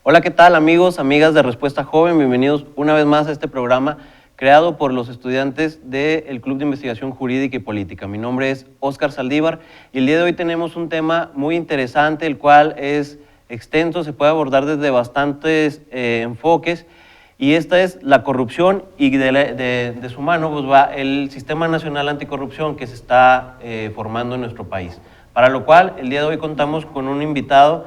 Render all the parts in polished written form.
Hola, ¿qué tal amigos, amigas de Respuesta Joven? Bienvenidos una vez más a este programa creado por los estudiantes del Club de Investigación Jurídica y Política. Mi nombre es Óscar Saldívar y el día de hoy tenemos un tema muy interesante, el cual es extenso, se puede abordar desde bastantes enfoques, y esta es la corrupción, y de su mano pues va el Sistema Nacional Anticorrupción que se está formando en nuestro país. Para lo cual, el día de hoy contamos con un invitado,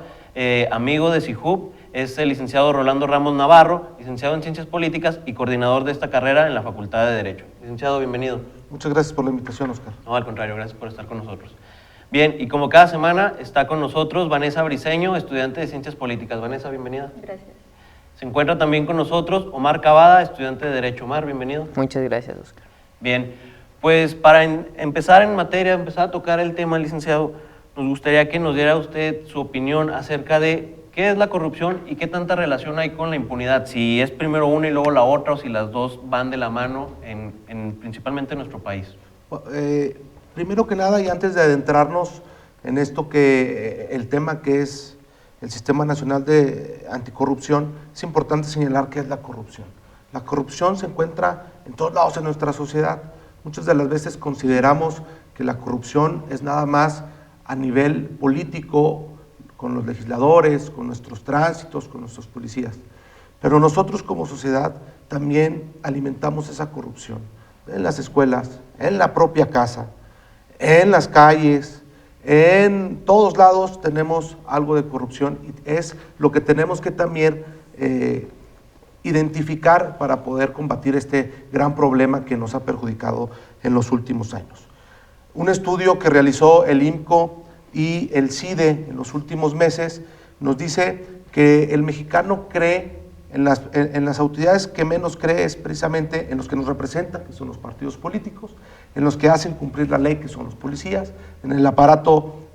amigo de CIJUP, es el licenciado Rolando Ramos Navarro, licenciado en Ciencias Políticas y coordinador de esta carrera en la Facultad de Derecho. Licenciado, bienvenido. Muchas gracias por la invitación, Óscar. No, al contrario, gracias por estar con nosotros. Bien, y como cada semana está con nosotros Vanessa Briceño, estudiante de Ciencias Políticas. Vanessa, bienvenida. Gracias. Se encuentra también con nosotros Omar Cavada, estudiante de Derecho. Omar, bienvenido. Muchas gracias, Óscar. Bien, pues para empezar en materia, empezar a tocar el tema, licenciado, nos gustaría que nos diera usted su opinión acerca de qué es la corrupción y qué tanta relación hay con la impunidad, si es primero una y luego la otra, o si las dos van de la mano principalmente en nuestro país. Primero que nada, y antes de adentrarnos en esto el tema que es el Sistema Nacional de Anticorrupción, es importante señalar qué es la corrupción. La corrupción se encuentra en todos lados en nuestra sociedad. Muchas de las veces consideramos que la corrupción es nada más a nivel político, con los legisladores, con nuestros tránsitos, con nuestros policías. Pero nosotros como sociedad también alimentamos esa corrupción en las escuelas, en la propia casa, en las calles, en todos lados tenemos algo de corrupción, y es lo que tenemos que también identificar para poder combatir este gran problema que nos ha perjudicado en los últimos años. Un estudio que realizó el IMCO y el CIDE en los últimos meses nos dice que el mexicano cree en las autoridades que menos cree es precisamente en los que nos representan, que son los partidos políticos, en los que hacen cumplir la ley, que son los policías, en el aparato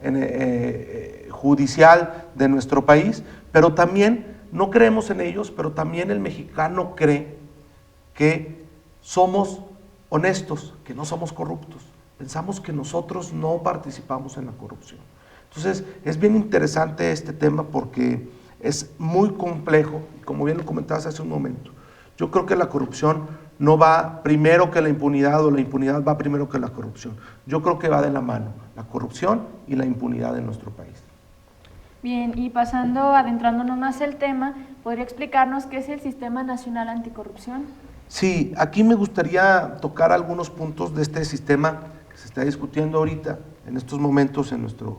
judicial de nuestro país, pero también no creemos en ellos, pero también el mexicano cree que somos honestos, que no somos corruptos. Pensamos que nosotros no participamos en la corrupción. Entonces, es bien interesante este tema porque es muy complejo, como bien lo comentabas hace un momento. Yo creo que la corrupción no va primero que la impunidad, o la impunidad va primero que la corrupción. Yo creo que va de la mano, la corrupción y la impunidad en nuestro país. Bien, y adentrándonos más el tema, ¿podría explicarnos qué es el Sistema Nacional Anticorrupción? Sí, aquí me gustaría tocar algunos puntos de este sistema que se está discutiendo ahorita, en estos momentos, en nuestro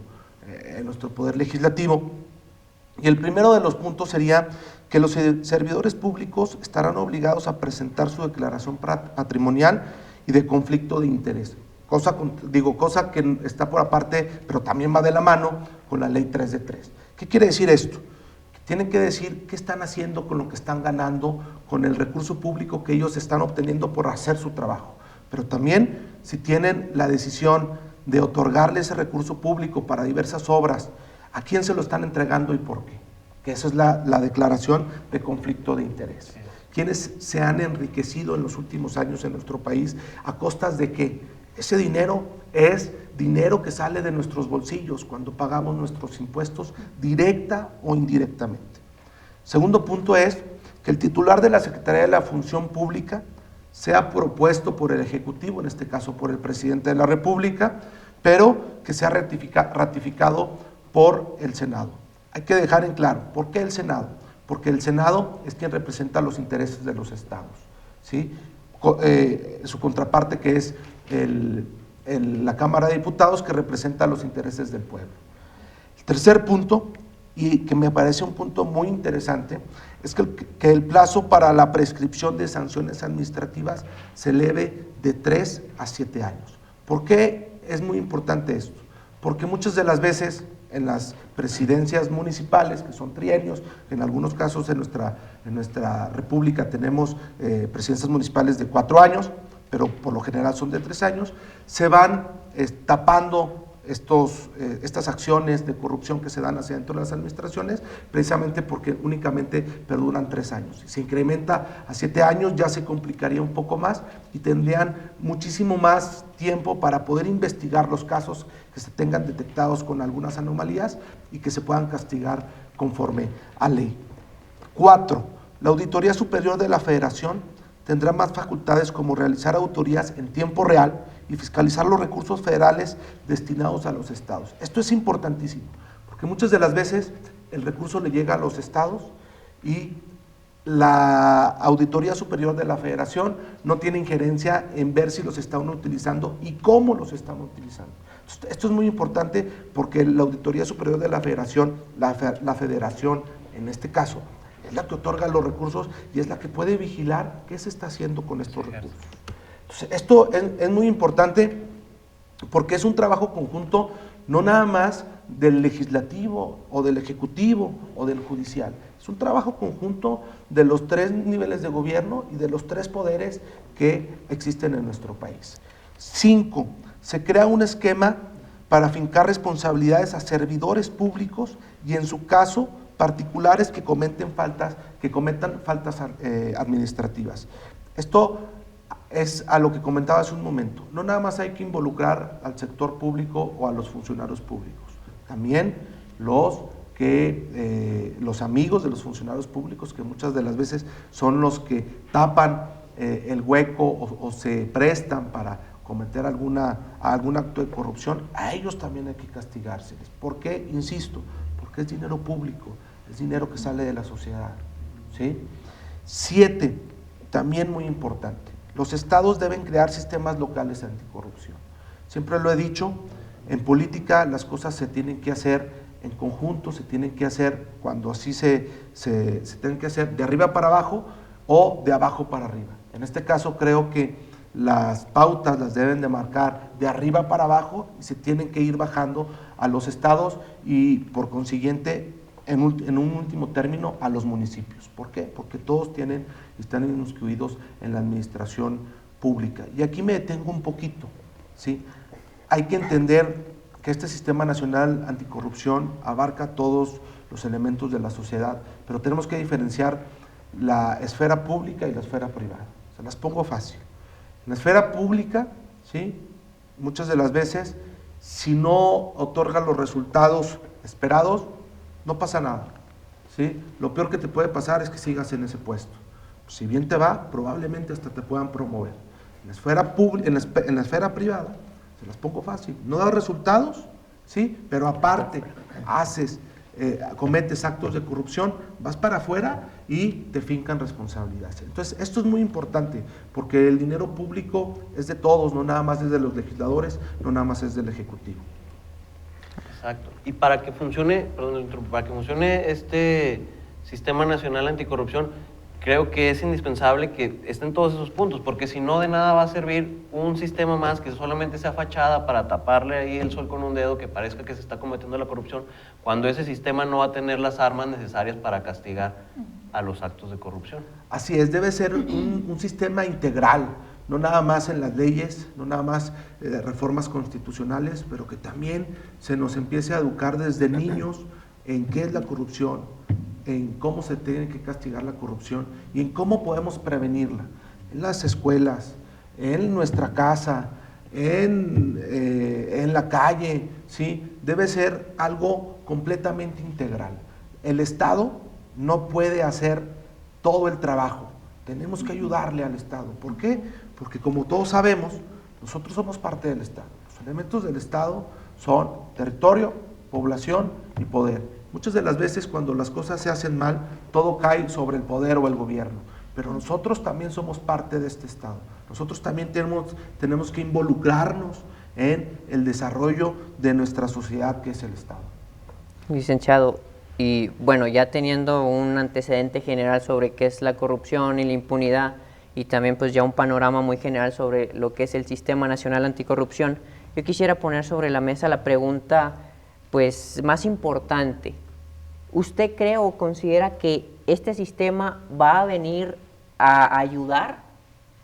Poder Legislativo. Y el primero de los puntos sería que los servidores públicos estarán obligados a presentar su declaración patrimonial y de conflicto de interés. Cosa que está por aparte, pero también va de la mano con la ley 3 de 3. ¿Qué quiere decir esto? Tienen que decir qué están haciendo con lo que están ganando, con el recurso público que ellos están obteniendo por hacer su trabajo. Pero también si tienen la decisión de otorgarle ese recurso público para diversas obras, ¿a quién se lo están entregando y por qué? Que esa es la declaración de conflicto de interés. ¿Quiénes se han enriquecido en los últimos años en nuestro país a costas de qué? Ese dinero es dinero que sale de nuestros bolsillos cuando pagamos nuestros impuestos directa o indirectamente. Segundo punto es que el titular de la Secretaría de la Función Pública sea propuesto por el Ejecutivo, en este caso por el Presidente de la República, pero que sea ratificado por el Senado. Hay que dejar en claro, ¿por qué el Senado? Porque el Senado es quien representa los intereses de los estados, ¿sí? Su contraparte que es la Cámara de Diputados, que representa los intereses del pueblo. El tercer punto, y que me parece un punto muy interesante, es que el plazo para la prescripción de sanciones administrativas se eleve de 3 a 7 años. ¿Por qué es muy importante esto? Porque muchas de las veces en las presidencias municipales, que son trienios, en algunos casos en nuestra república tenemos presidencias municipales de 4 años, pero por lo general son de 3 años, se van tapando estas acciones de corrupción que se dan hacia dentro de las administraciones, precisamente porque únicamente perduran 3 años. Si se incrementa a 7 años ya se complicaría un poco más y tendrían muchísimo más tiempo para poder investigar los casos que se tengan detectados con algunas anomalías y que se puedan castigar conforme a ley. 4. La Auditoría Superior de la Federación tendrá más facultades como realizar auditorías en tiempo real y fiscalizar los recursos federales destinados a los estados. Esto es importantísimo, porque muchas de las veces el recurso le llega a los estados y la Auditoría Superior de la Federación no tiene injerencia en ver si los están utilizando y cómo los están utilizando. Esto es muy importante porque la Auditoría Superior de la Federación, la Federación en este caso, es la que otorga los recursos y es la que puede vigilar qué se está haciendo con estos recursos. Entonces, esto es muy importante porque es un trabajo conjunto, no nada más del legislativo o del ejecutivo o del judicial. Es un trabajo conjunto de los 3 niveles de gobierno y de los 3 poderes que existen en nuestro país. 5. Se crea un esquema para fincar responsabilidades a servidores públicos y en su caso particulares que cometan faltas administrativas. Esto es a lo que comentaba hace un momento. No nada más hay que involucrar al sector público o a los funcionarios públicos, también los amigos de los funcionarios públicos, que muchas de las veces son los que tapan el hueco o se prestan para cometer algún acto de corrupción. A ellos también hay que castigárseles. ¿Por qué? Insisto, porque es dinero público, es dinero que sale de la sociedad, ¿sí? 7, también muy importante, los estados deben crear sistemas locales anticorrupción. Siempre lo he dicho, en política las cosas se tienen que hacer en conjunto, se tienen que hacer cuando así se tienen que hacer de arriba para abajo o de abajo para arriba. En este caso creo que las pautas las deben de marcar de arriba para abajo y se tienen que ir bajando a los estados y por consiguiente en un último término a los municipios. ¿Por qué? Porque todos están inscritos en la administración pública. Y aquí me detengo un poquito, ¿sí? Hay que entender que este Sistema Nacional Anticorrupción abarca todos los elementos de la sociedad, pero tenemos que diferenciar la esfera pública y la esfera privada. Se las pongo fácil. En la esfera pública, ¿sí?, muchas de las veces, si no otorgan los resultados esperados, no pasa nada, ¿sí? Lo peor que te puede pasar es que sigas en ese puesto. Si bien te va, probablemente hasta te puedan promover. En la esfera en la esfera privada, se las pongo fácil, no da resultados, ¿sí?, pero aparte cometes actos de corrupción, vas para afuera y te fincan responsabilidades. Entonces, esto es muy importante, porque el dinero público es de todos, no nada más es de los legisladores, no nada más es del Ejecutivo. Exacto. Y para que funcione, este Sistema Nacional Anticorrupción, creo que es indispensable que estén todos esos puntos, porque si no, de nada va a servir un sistema más que solamente sea fachada para taparle ahí el sol con un dedo, que parezca que se está cometiendo la corrupción, cuando ese sistema no va a tener las armas necesarias para castigar a los actos de corrupción. Así es, debe ser un sistema integral, no nada más en las leyes, no nada más reformas constitucionales, pero que también se nos empiece a educar desde niños en qué es la corrupción, en cómo se tiene que castigar la corrupción y en cómo podemos prevenirla. En las escuelas, en nuestra casa, en la calle, ¿sí? Debe ser algo completamente integral. El Estado no puede hacer todo el trabajo, tenemos que ayudarle al Estado. ¿Por qué? Porque como todos sabemos, nosotros somos parte del Estado. Los elementos del Estado son territorio, población y poder. Muchas de las veces cuando las cosas se hacen mal, todo cae sobre el poder o el gobierno, pero nosotros también somos parte de este Estado. Nosotros también tenemos que involucrarnos en el desarrollo de nuestra sociedad, que es el Estado. Licenciado, y bueno, ya teniendo un antecedente general sobre qué es la corrupción y la impunidad, y también pues ya un panorama muy general sobre lo que es el Sistema Nacional Anticorrupción, yo quisiera poner sobre la mesa la pregunta pues más importante. ¿Usted cree o considera que este sistema va a venir a ayudar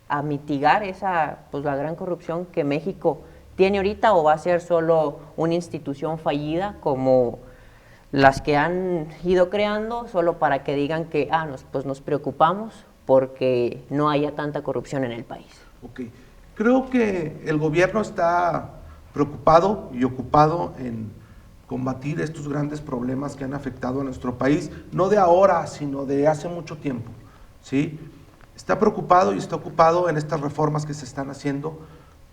a mitigar la gran corrupción que México tiene ahorita, o va a ser solo una institución fallida como las que han ido creando solo para que digan que nos preocupamos porque no haya tanta corrupción en el país? Ok, creo que el gobierno está preocupado y ocupado en combatir estos grandes problemas que han afectado a nuestro país, no de ahora, sino de hace mucho tiempo, ¿sí? Está preocupado y está ocupado en estas reformas que se están haciendo,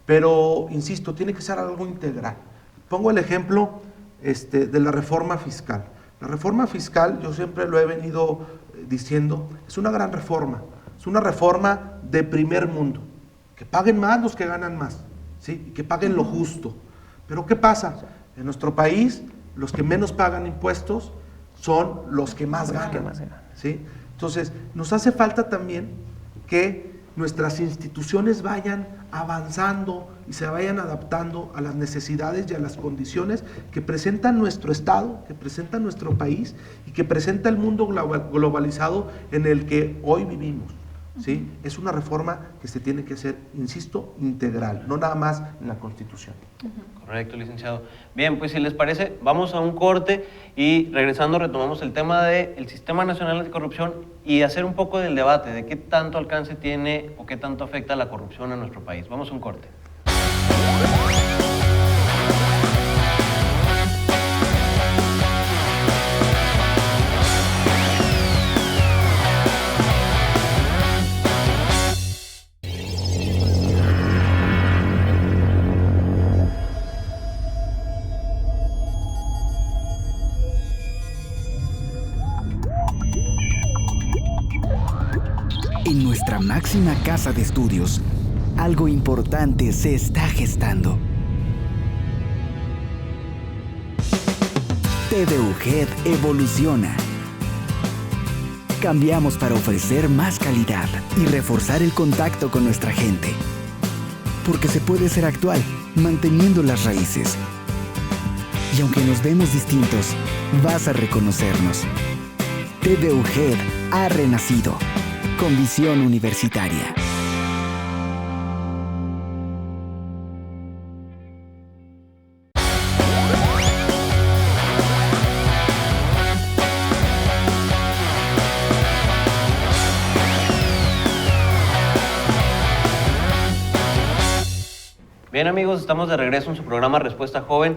pero, insisto, tiene que ser algo integral. Pongo el ejemplo de la reforma fiscal. La reforma fiscal, yo siempre lo he venido diciendo, es una gran reforma, es una reforma de primer mundo, que paguen más los que ganan más, ¿sí? Y que paguen lo justo. Pero ¿qué pasa? En nuestro país, los que menos pagan impuestos son los que más ganan, ¿sí? Entonces, nos hace falta también que nuestras instituciones vayan avanzando y se vayan adaptando a las necesidades y a las condiciones que presenta nuestro Estado, que presenta nuestro país y que presenta el mundo globalizado en el que hoy vivimos, ¿sí? Es una reforma que se tiene que hacer, insisto, integral, no nada más en la Constitución. Correcto, licenciado. Bien, pues si les parece, vamos a un corte y regresando retomamos el tema del Sistema Nacional Anticorrupción y hacer un poco del debate de qué tanto alcance tiene o qué tanto afecta la corrupción a nuestro país. Vamos a un corte. En nuestra máxima casa de estudios, algo importante se está gestando. TVUGED evoluciona. Cambiamos para ofrecer más calidad y reforzar el contacto con nuestra gente. Porque se puede ser actual, manteniendo las raíces. Y aunque nos vemos distintos, vas a reconocernos. TVUGED ha renacido. Con visión universitaria. Bien amigos, estamos de regreso en su programa Respuesta Joven.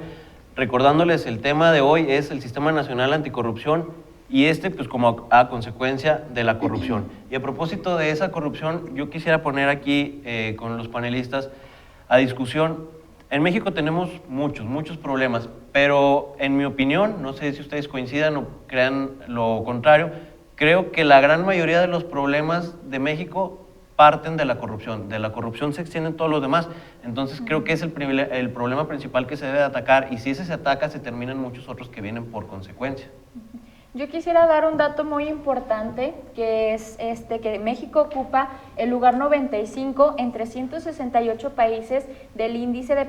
Recordándoles, el tema de hoy es el Sistema Nacional Anticorrupción y pues como a consecuencia de la corrupción. Y a propósito de esa corrupción, yo quisiera poner aquí con los panelistas a discusión. En México tenemos muchos problemas, pero en mi opinión, no sé si ustedes coincidan o crean lo contrario, creo que la gran mayoría de los problemas de México parten de la corrupción se extienden todos los demás, entonces creo que es el problema principal que se debe atacar y si ese se ataca se terminan muchos otros que vienen por consecuencia. Yo quisiera dar un dato muy importante, que es que México ocupa el lugar 95 en 368 países del índice de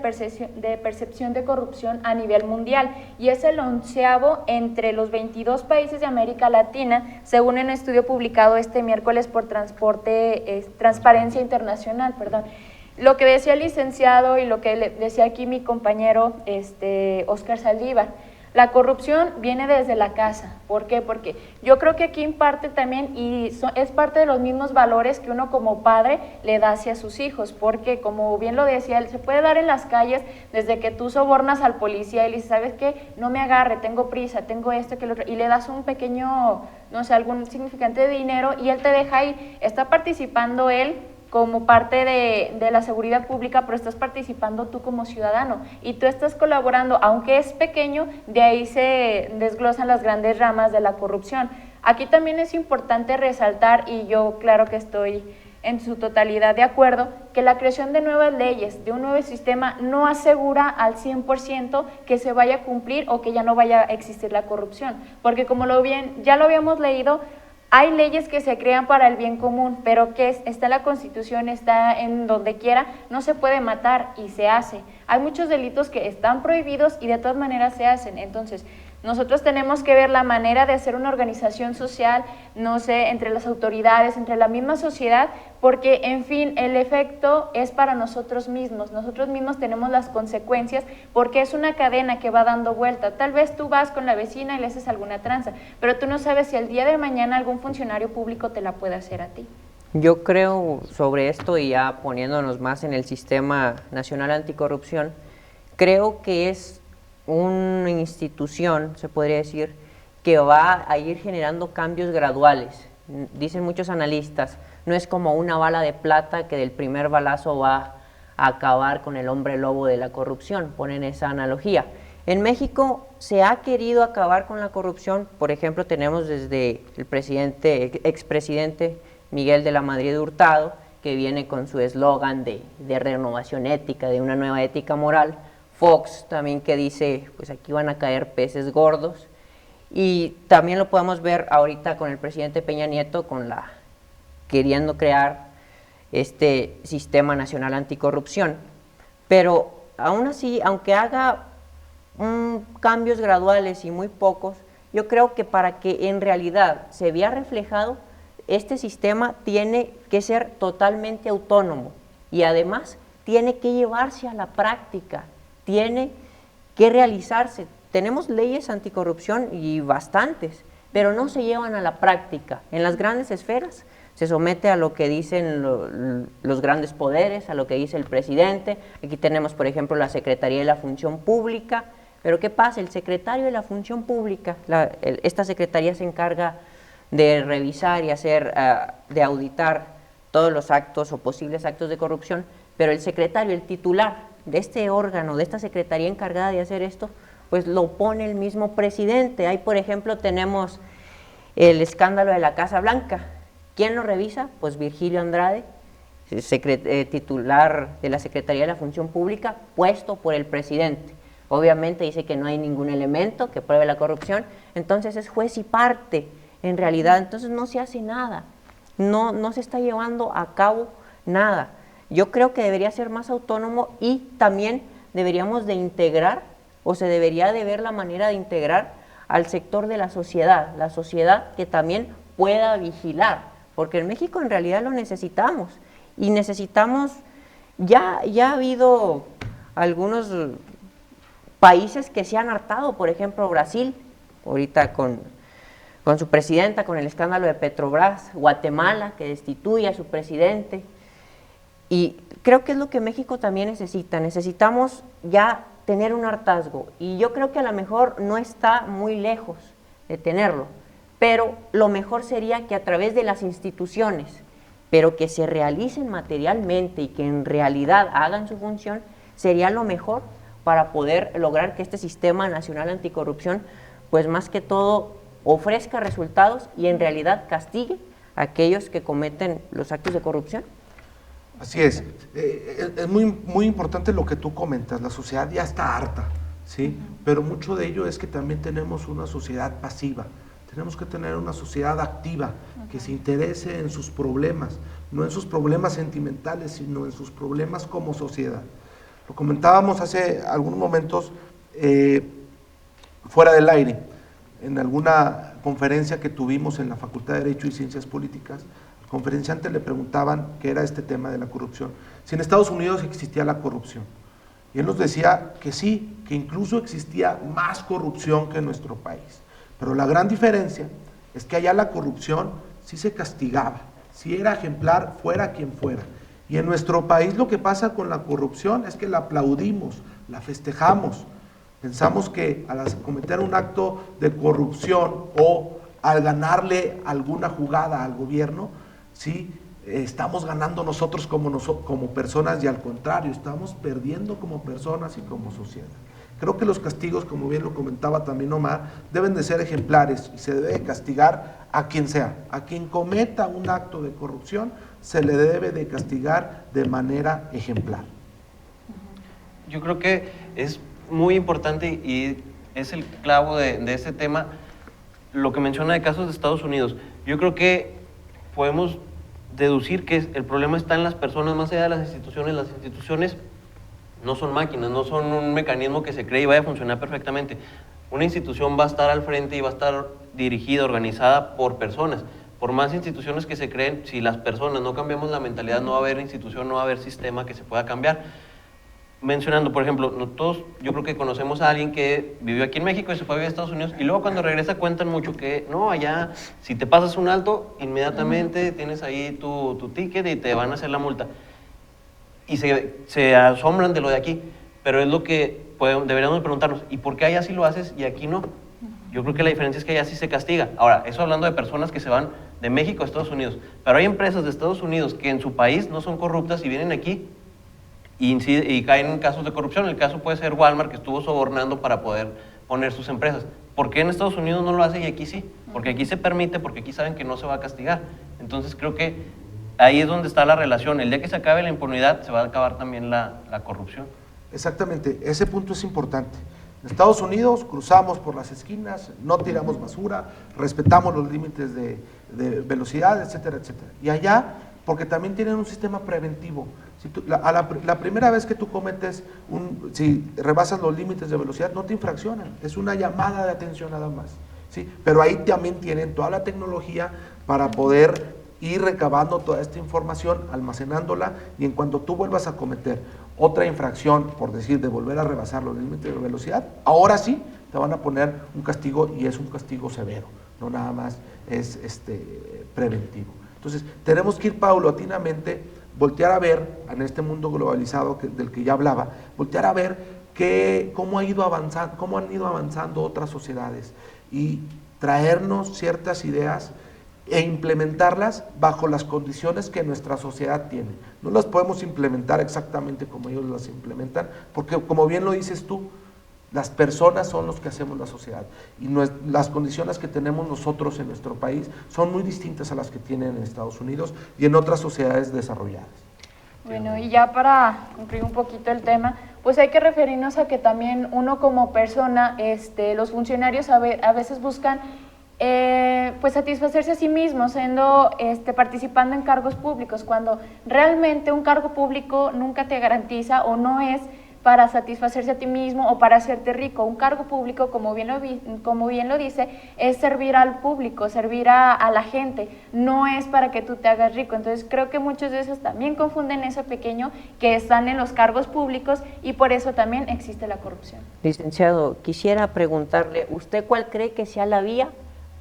percepción de corrupción a nivel mundial y es el 11º entre los 22 países de América Latina, según un estudio publicado este miércoles por Transparencia Internacional, perdón. Lo que decía el licenciado y lo que decía aquí mi compañero Óscar Saldívar. La corrupción viene desde la casa. ¿Por qué? Porque yo creo que aquí en parte también, es parte de los mismos valores que uno como padre le da hacia sus hijos, porque como bien lo decía él, se puede dar en las calles desde que tú sobornas al policía y le dices, ¿sabes qué? No me agarre, tengo prisa, tengo esto, que lo otro, y le das un pequeño, no sé, algún significante de dinero y él te deja ahí, está participando él como parte de la seguridad pública, pero estás participando tú como ciudadano y tú estás colaborando, aunque es pequeño, de ahí se desglosan las grandes ramas de la corrupción. Aquí también es importante resaltar, y yo claro que estoy en su totalidad de acuerdo, que la creación de nuevas leyes, de un nuevo sistema, no asegura al 100% que se vaya a cumplir o que ya no vaya a existir la corrupción, porque como ya lo habíamos leído, hay leyes que se crean para el bien común, pero que está en la Constitución, está en donde quiera, no se puede matar y se hace. Hay muchos delitos que están prohibidos y de todas maneras se hacen. Entonces, nosotros tenemos que ver la manera de hacer una organización social, no sé, entre las autoridades, entre la misma sociedad, porque, en fin, el efecto es para nosotros mismos tenemos las consecuencias, porque es una cadena que va dando vuelta. Tal vez tú vas con la vecina y le haces alguna tranza, pero tú no sabes si el día de mañana algún funcionario público te la puede hacer a ti. Yo creo sobre esto, y ya poniéndonos más en el Sistema Nacional Anticorrupción, creo que es una institución, se podría decir, que va a ir generando cambios graduales. Dicen muchos analistas, no es como una bala de plata que del primer balazo va a acabar con el hombre lobo de la corrupción, ponen esa analogía. En México se ha querido acabar con la corrupción, por ejemplo, tenemos desde el expresidente Miguel de la Madrid Hurtado, que viene con su eslogan de renovación ética, de una nueva ética moral. Fox también, que dice, pues aquí van a caer peces gordos. Y también lo podemos ver ahorita con el presidente Peña Nieto, queriendo crear este Sistema Nacional Anticorrupción. Pero aún así, aunque haga cambios graduales y muy pocos, yo creo que para que en realidad se vea reflejado, este sistema tiene que ser totalmente autónomo y además tiene que llevarse a la práctica, tiene que realizarse. Tenemos leyes anticorrupción y bastantes, pero no se llevan a la práctica. En las grandes esferas se somete a lo que dicen los grandes poderes, a lo que dice el presidente. Aquí tenemos, por ejemplo, la Secretaría de la Función Pública. Pero ¿qué pasa? El secretario de la Función Pública, esta secretaría se encarga de revisar y de auditar todos los actos o posibles actos de corrupción, pero el secretario, el titular de este órgano, de esta secretaría encargada de hacer esto, pues lo pone el mismo presidente. Ahí, por ejemplo, tenemos el escándalo de la Casa Blanca. ¿Quién lo revisa? Pues Virgilio Andrade, titular de la Secretaría de la Función Pública, puesto por el presidente. Obviamente dice que no hay ningún elemento que pruebe la corrupción, entonces es juez y parte, en realidad, entonces no se hace nada, no se está llevando a cabo nada. Yo creo que debería ser más autónomo y también deberíamos de integrar, o se debería de ver la manera de integrar al sector de la sociedad que también pueda vigilar, porque en México en realidad lo necesitamos, y necesitamos, ya ha habido algunos países que se han hartado, por ejemplo Brasil, ahorita con su presidenta, con el escándalo de Petrobras, Guatemala, que destituye a su presidente, y creo que es lo que México también necesitamos ya tener un hartazgo, y yo creo que a lo mejor no está muy lejos de tenerlo, pero lo mejor sería que a través de las instituciones, pero que se realicen materialmente y que en realidad hagan su función, sería lo mejor para poder lograr que este Sistema Nacional Anticorrupción, pues más que todo, ofrezca resultados y en realidad castigue a aquellos que cometen los actos de corrupción. Así es. Es muy importante lo que tú comentas. La sociedad ya está harta, ¿sí? Pero mucho de ello es que también tenemos una sociedad pasiva. Tenemos que tener una sociedad activa, que se interese en sus problemas, no en sus problemas sentimentales, sino en sus problemas como sociedad. Lo comentábamos hace algunos momentos fuera del aire, en alguna conferencia que tuvimos en la Facultad de Derecho y Ciencias Políticas. Al conferenciante le preguntaban qué era este tema de la corrupción, si en Estados Unidos existía la corrupción. Y él nos decía que sí, que incluso existía más corrupción que en nuestro país. Pero la gran diferencia es que allá la corrupción sí se castigaba, sí era ejemplar, fuera quien fuera. Y en nuestro país lo que pasa con la corrupción es que la aplaudimos, la festejamos. Pensamos que al cometer un acto de corrupción o al ganarle alguna jugada al gobierno, sí, estamos ganando nosotros como personas, y al contrario, estamos perdiendo como personas y como sociedad. Creo que los castigos, como bien lo comentaba también Omar, deben de ser ejemplares y se debe castigar a quien sea. A quien cometa un acto de corrupción se le debe de castigar de manera ejemplar. Yo creo que es muy importante y es el clavo de este tema, lo que menciona de casos de Estados Unidos. Yo creo que podemos deducir que el problema está en las personas más allá de las instituciones. Las instituciones no son máquinas, no son un mecanismo que se cree y vaya a funcionar perfectamente. Una institución va a estar al frente y va a estar dirigida, organizada por personas. Por más instituciones que se creen, si las personas no cambiamos la mentalidad, no va a haber institución, no va a haber sistema que se pueda cambiar. Mencionando, por ejemplo, todos yo creo que conocemos a alguien que vivió aquí en México y se fue a vivir a Estados Unidos, y luego cuando regresa cuentan mucho que no, allá si te pasas un alto, inmediatamente tienes ahí tu ticket y te van a hacer la multa. Y se asombran de lo de aquí, pero es lo que deberíamos preguntarnos, ¿y por qué allá sí lo haces y aquí no? Yo creo que la diferencia es que allá sí se castiga. Ahora, eso hablando de personas que se van de México a Estados Unidos, pero hay empresas de Estados Unidos que en su país no son corruptas y vienen aquí y caen en casos de corrupción. El caso puede ser Walmart, que estuvo sobornando para poder poner sus empresas. ¿Por qué en Estados Unidos no lo hace y aquí sí? Porque aquí se permite, porque aquí saben que no se va a castigar. Entonces creo que ahí es donde está la relación. El día que se acabe la impunidad, se va a acabar también la corrupción. Exactamente, ese punto es importante. En Estados Unidos cruzamos por las esquinas, no tiramos basura, respetamos los límites de velocidad, etcétera, etcétera. Y allá, porque también tienen un sistema preventivo. Si la primera vez que tú cometes, si rebasas los límites de velocidad, no te infraccionan, es una llamada de atención nada más. ¿Sí? Pero ahí también tienen toda la tecnología para poder ir recabando toda esta información, almacenándola, y en cuanto tú vuelvas a cometer otra infracción, por decir, de volver a rebasar los límites de velocidad, ahora sí te van a poner un castigo, y es un castigo severo, no nada más es preventivo. Entonces, tenemos que ir paulatinamente, voltear a ver, en este mundo globalizado del que ya hablaba, voltear a ver cómo han ido avanzando otras sociedades, y traernos ciertas ideas e implementarlas bajo las condiciones que nuestra sociedad tiene. No las podemos implementar exactamente como ellos las implementan, porque como bien lo dices tú, las personas son los que hacemos la sociedad, y las condiciones que tenemos nosotros en nuestro país son muy distintas a las que tienen en Estados Unidos y en otras sociedades desarrolladas. Bueno, y ya para concluir un poquito el tema, pues hay que referirnos a que también uno como persona, los funcionarios a veces buscan pues satisfacerse a sí mismos, participando en cargos públicos, cuando realmente un cargo público nunca te garantiza, o no es para satisfacerse a ti mismo o para hacerte rico. Un cargo público, como bien lo dice, es servir al público, servir a la gente, no es para que tú te hagas rico. Entonces creo que muchos de esos también confunden eso pequeño, que están en los cargos públicos, y por eso también existe la corrupción. Licenciado, quisiera preguntarle, ¿usted cuál cree que sea la vía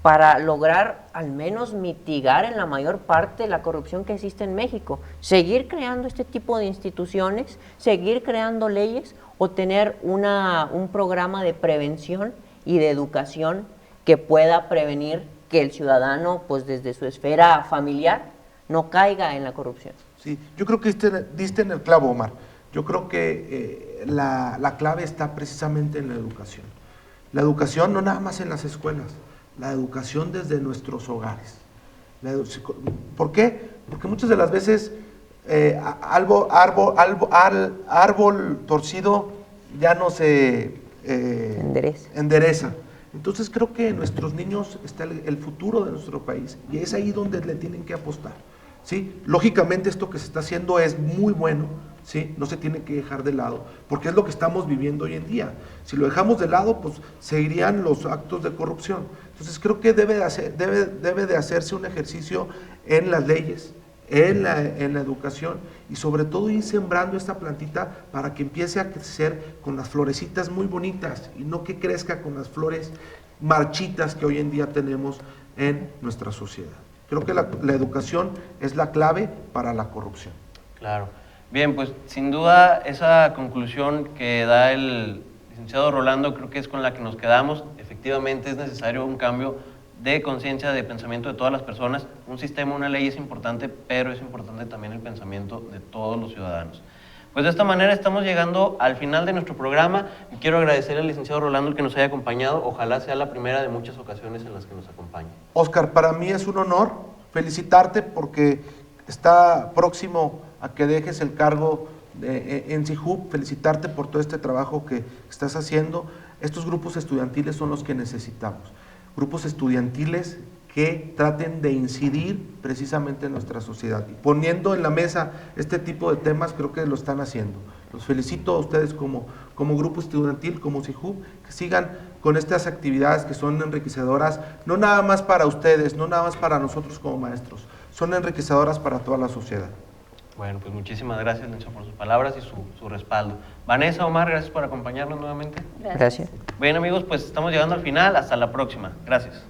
para lograr al menos mitigar en la mayor parte la corrupción que existe en México? ¿Seguir creando este tipo de instituciones, seguir creando leyes, o tener un programa de prevención y de educación que pueda prevenir que el ciudadano, pues desde su esfera familiar, no caiga en la corrupción? Sí, yo creo que diste en el clavo, Omar. Yo creo que la clave está precisamente en la educación. La educación no nada más en las escuelas, la educación desde nuestros hogares. ¿Por qué? Porque muchas de las veces árbol torcido ya no se endereza. Entonces creo que en nuestros niños está el futuro de nuestro país, y es ahí donde le tienen que apostar. ¿Sí? Lógicamente esto que se está haciendo es muy bueno, ¿sí? No se tiene que dejar de lado, porque es lo que estamos viviendo hoy en día. Si lo dejamos de lado, pues seguirían los actos de corrupción. Entonces creo que debe de hacerse un ejercicio en las leyes, en la educación, y sobre todo ir sembrando esta plantita para que empiece a crecer con las florecitas muy bonitas, y no que crezca con las flores marchitas que hoy en día tenemos en nuestra sociedad. Creo que la educación es la clave para la corrupción. Claro. Bien, pues sin duda esa conclusión que da el licenciado Rolando creo que es con la que nos quedamos. Efectivamente es necesario un cambio de conciencia, de pensamiento de todas las personas. Un sistema, una ley es importante, pero es importante también el pensamiento de todos los ciudadanos. Pues de esta manera estamos llegando al final de nuestro programa, y quiero agradecer al licenciado Rolando el que nos haya acompañado. Ojalá sea la primera de muchas ocasiones en las que nos acompañe. Óscar, para mí es un honor felicitarte, porque está próximo a que dejes el cargo en CIJUB. Felicitarte por todo este trabajo que estás haciendo. Estos grupos estudiantiles son los que necesitamos. Grupos estudiantiles que traten de incidir precisamente en nuestra sociedad. Y poniendo en la mesa este tipo de temas, creo que lo están haciendo. Los felicito a ustedes como grupo estudiantil, como CIJUB, que sigan con estas actividades que son enriquecedoras, no nada más para ustedes, no nada más para nosotros como maestros, son enriquecedoras para toda la sociedad. Bueno, pues muchísimas gracias, Nelson, por sus palabras y su respaldo. Vanessa, Omar, gracias por acompañarnos nuevamente. Gracias. Bien, amigos, pues estamos llegando al final. Hasta la próxima. Gracias.